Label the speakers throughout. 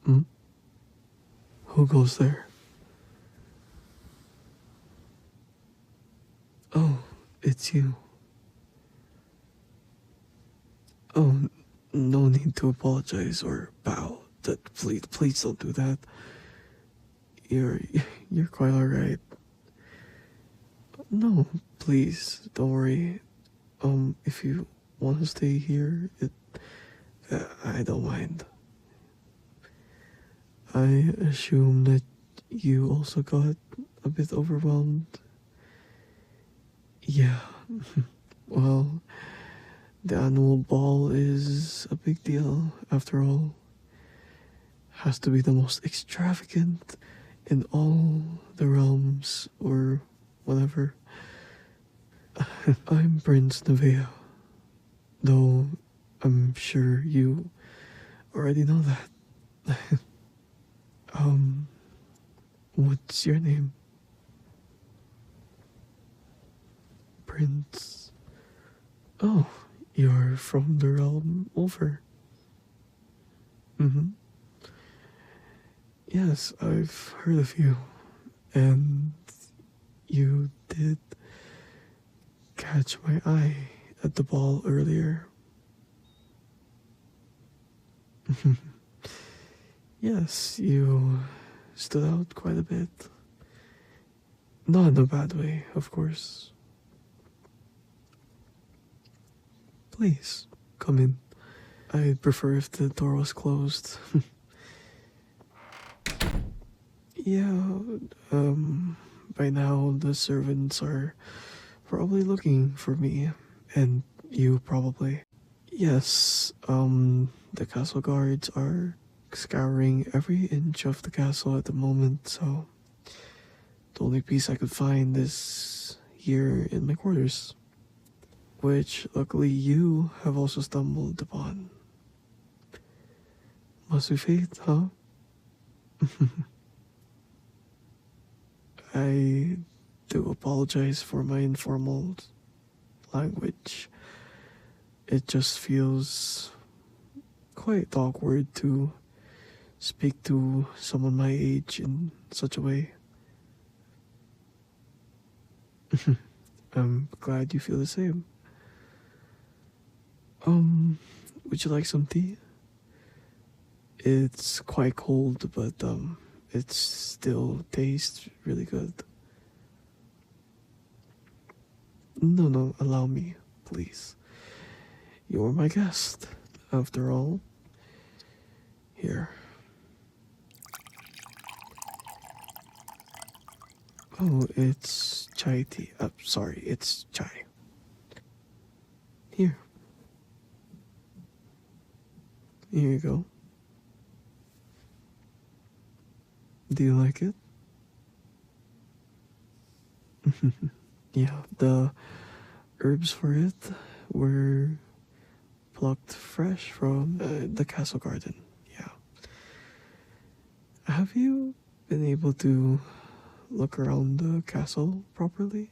Speaker 1: Hmm? Who goes there? Oh, it's you. Oh, no need to apologize or bow. Please don't do that. You're, you're quite alright. No, please, don't worry. If you want to stay here, I don't mind. I assume that you also got a bit overwhelmed. Yeah, well, the annual ball is a big deal, after all. Has to be the most extravagant in all the realms, or whatever. I'm Prince Nevaeh, though I'm sure you already know that. What's your name? Prince. Oh, you're from the realm over. Mm-hmm. Yes, I've heard of you. And you did catch my eye at the ball earlier. Yes, you stood out quite a bit. Not in a bad way, of course. Please, come in. I'd prefer if the door was closed. Yeah, by now the servants are probably looking for me, and you probably. Yes, the castle guards are scouring every inch of the castle at the moment, so the only piece I could find is here in my quarters, which luckily you have also stumbled upon. Must be fate, huh? I do apologize for my informal language. It just feels quite awkward to speak to someone my age in such a way. I'm glad you feel the same. Would you like some tea? It's quite cold, but it still tastes really good. No, allow me, please. You're my guest, after all. Here. Oh, it's chai tea. Sorry, it's chai. Here. Here you go. Do you like it? Yeah, the herbs for it were plucked fresh from the castle garden. Yeah. Have you been able to look around the castle properly?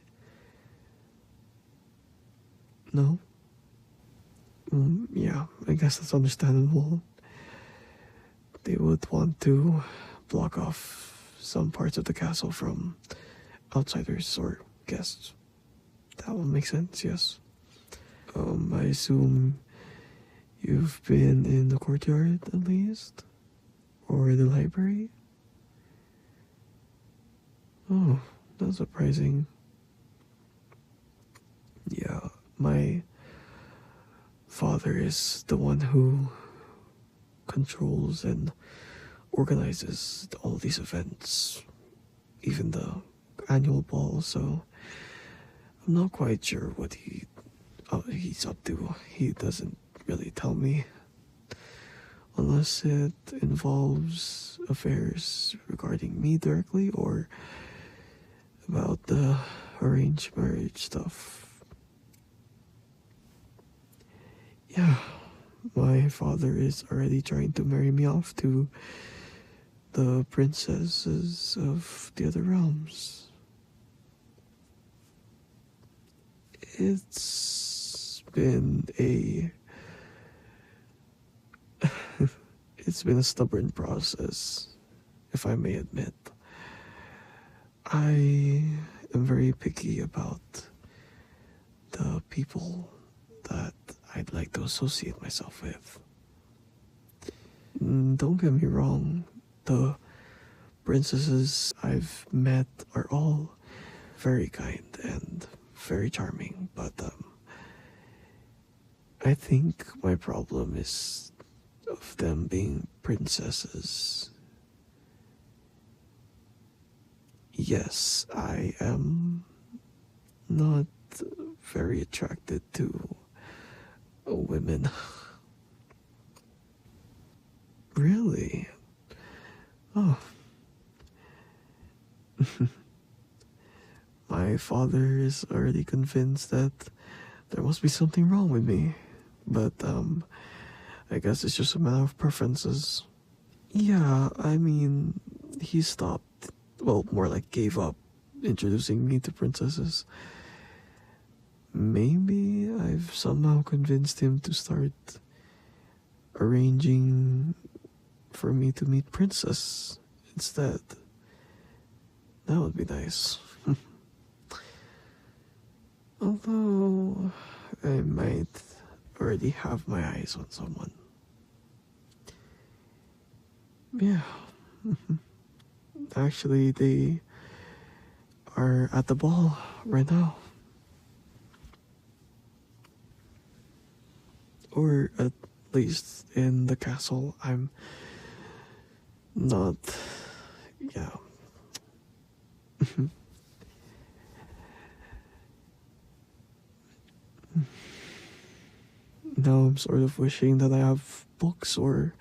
Speaker 1: No? Yeah, I guess that's understandable. They would want to block off some parts of the castle from outsiders or guests. That would make sense, yes. I assume you've been in the courtyard at least? Or the library? Oh, that's surprising. Yeah, my father is the one who controls and organizes all these events, even the annual ball, so I'm not quite sure what he's up to. He doesn't really tell me, unless it involves affairs regarding me directly or about the arranged marriage stuff. Yeah, my father is already trying to marry me off to the princesses of the other realms. It's been a it's been a stubborn process, if I may admit. I am very picky about the people that I'd like to associate myself with. Don't get me wrong, the princesses I've met are all very kind and very charming, but I think my problem is of them being princesses. Yes, I am not very attracted to women. Really? Oh. My father is already convinced that there must be something wrong with me. But, I guess it's just a matter of preferences. Yeah, I mean, he stopped, well, more like gave up introducing me to princesses. Maybe I've somehow convinced him to start arranging for me to meet Princess instead. That would be nice. Although, I might already have my eyes on someone. Yeah. Actually, they are at the ball right now. Or at least in the castle. I'm not... yeah. Now I'm sort of wishing that I have books or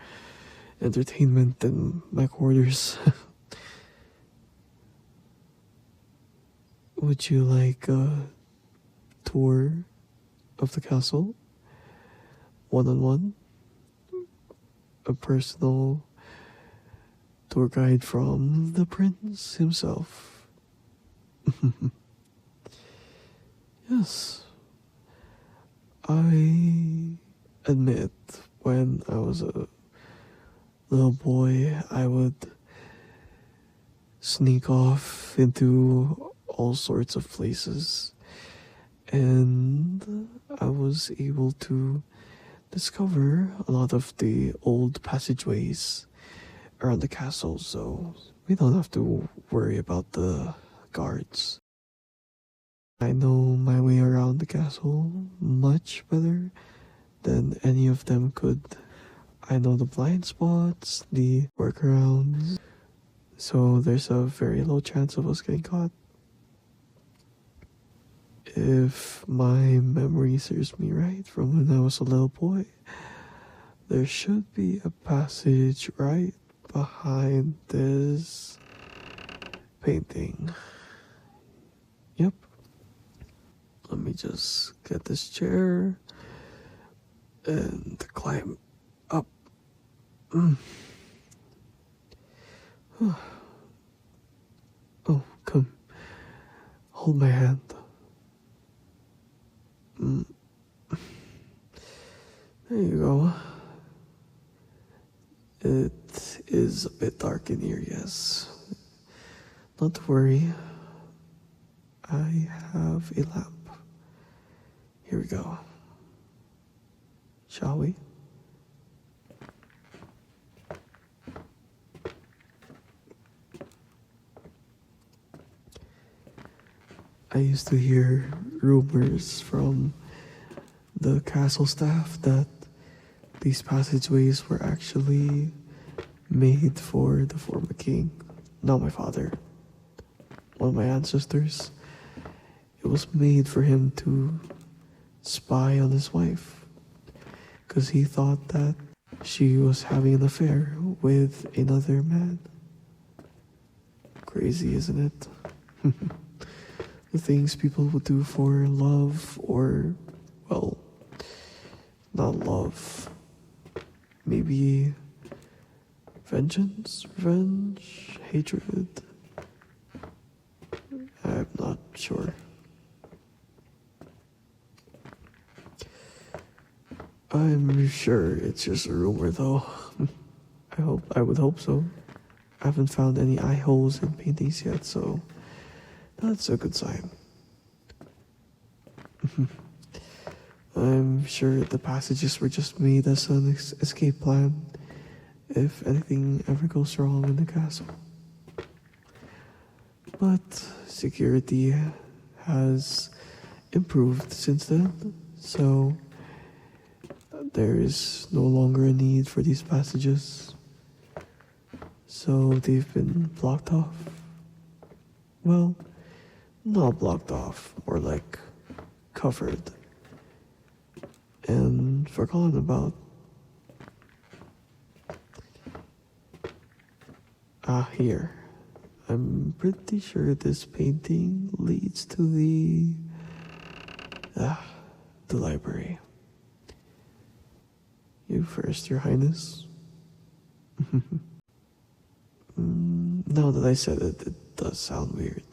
Speaker 1: entertainment in my quarters. Would you like a tour of the castle? One-on-one? A personal tour guide from the prince himself? Yes. I admit, when I was a little boy, I would sneak off into all sorts of places, and I was able to discover a lot of the old passageways around the castle, so we don't have to worry about the guards. I know my way around the castle much better than any of them could. I know the blind spots, the workarounds, so there's a very low chance of us getting caught. If my memory serves me right from when I was a little boy, there should be a passage right behind this painting. Yep. Let me just get this chair and climb up. Oh, come. Hold my hand. There you go. It is a bit dark in here, yes. Not to worry. I have a lamp. Here we go. Shall we? I used to hear rumors from the castle staff that these passageways were actually made for the former king, not my father, one of my ancestors. It was made for him to spy on his wife, because he thought that she was having an affair with another man. Crazy, isn't it? The things people would do for love, or, well, not love. Maybe vengeance, revenge, hatred. I'm not sure. I'm sure it's just a rumor though. I would hope so. I haven't found any eye holes in paintings yet, so that's a good sign. I'm sure the passages were just made as an escape plan if anything ever goes wrong in the castle. But security has improved since then, so there is no longer a need for these passages. So they've been blocked off. Well, not blocked off, more like covered and forgotten about. Here. I'm pretty sure this painting leads to the library. You first, Your Highness. Now that I said it, it does sound weird.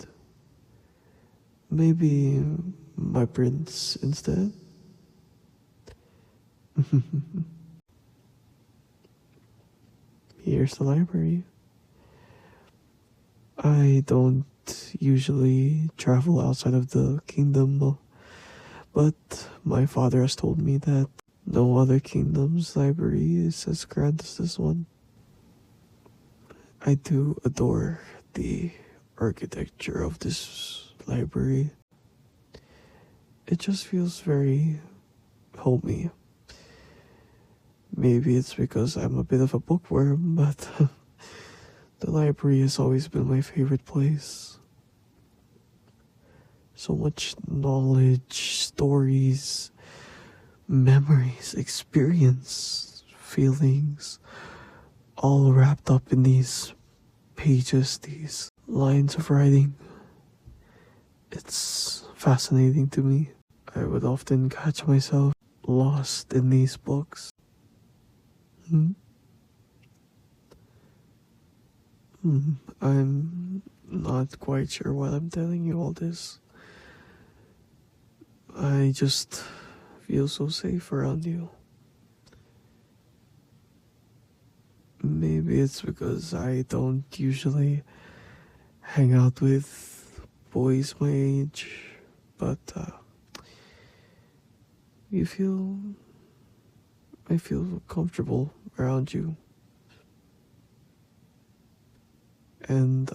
Speaker 1: Maybe my prince instead? Here's the library. I don't usually travel outside of the kingdom, but my father has told me that no other kingdom's library is as grand as this one. I do adore the architecture of this library. It just feels very homey. Maybe it's because I'm a bit of a bookworm, but the library has always been my favorite place. So much knowledge, stories, memories, experience, feelings, all wrapped up in these pages, these lines of writing. It's fascinating to me. I would often catch myself lost in these books. I'm not quite sure why I'm telling you all this. I just feel so safe around you. Maybe it's because I don't usually hang out with boys my age, but I feel comfortable around you. And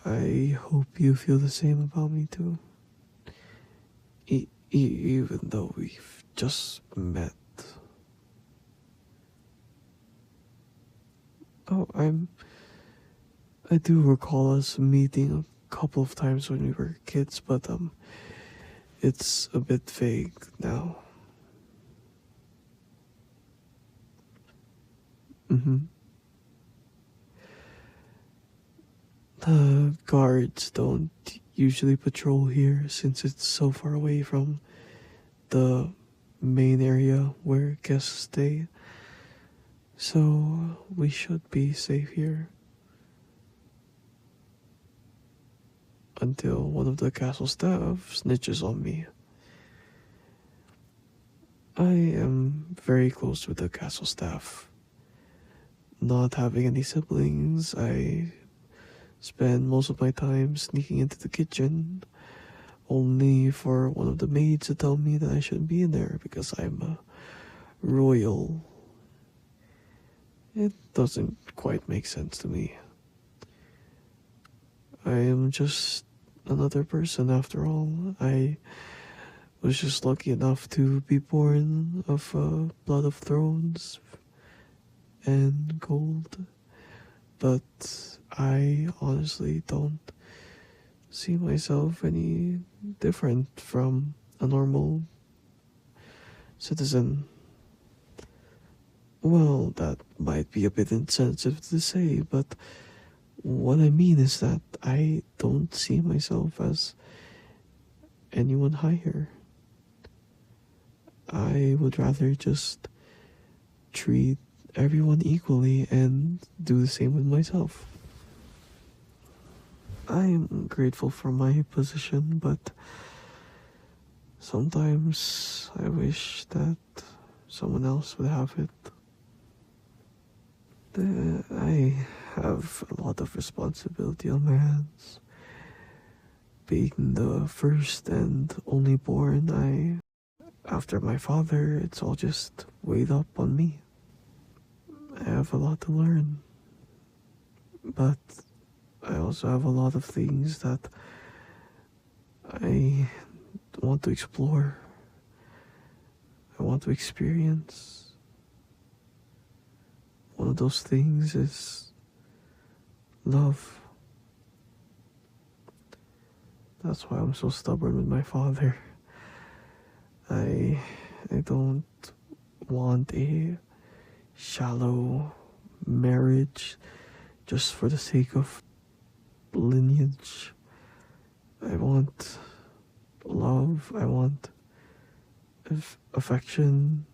Speaker 1: I hope you feel the same about me too. Even though we've just met. Oh, I do recall us meeting a couple of times when we were kids, but it's a bit vague now. The guards don't usually patrol here since it's so far away from the main area where guests stay. So we should be safe here. Until one of the castle staff snitches on me. I am very close with the castle staff. Not having any siblings, I spend most of my time sneaking into the kitchen, only for one of the maids to tell me that I shouldn't be in there because I'm a royal. It doesn't quite make sense to me. I am just another person after all. I was just lucky enough to be born of blood of thrones and gold. But I honestly don't see myself any different from a normal citizen. Well, that might be a bit insensitive to say, but what I mean is that I don't see myself as anyone higher. I would rather just treat everyone equally and do the same with myself. I am grateful for my position, but sometimes I wish that someone else would have it. I have a lot of responsibility on my hands. Being the first and only born, after my father, it's all just weighed up on me. I have a lot to learn, but I also have a lot of things that I want to explore. I want to experience. One of those things is love. That's why I'm so stubborn with my father. I don't want a shallow marriage just for the sake of lineage. I want love. I want affection.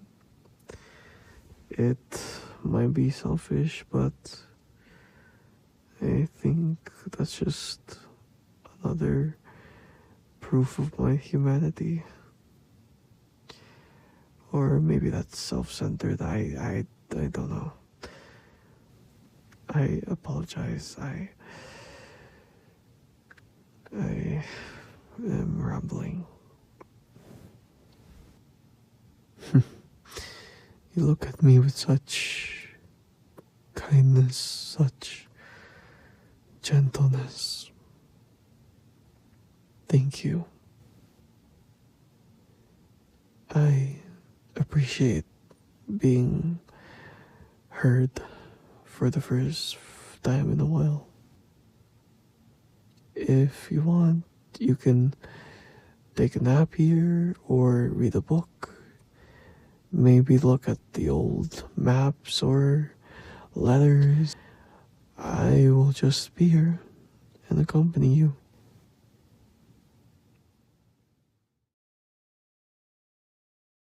Speaker 1: It might be selfish, but I think that's just another proof of my humanity. Or maybe that's self-centered. I don't know. I apologize. I am rambling. You look at me with such kindness, such gentleness. Thank you. I appreciate being heard for the first time in a while. If you want, you can take a nap here or read a book. Maybe look at the old maps or letters. I will just be here and accompany you.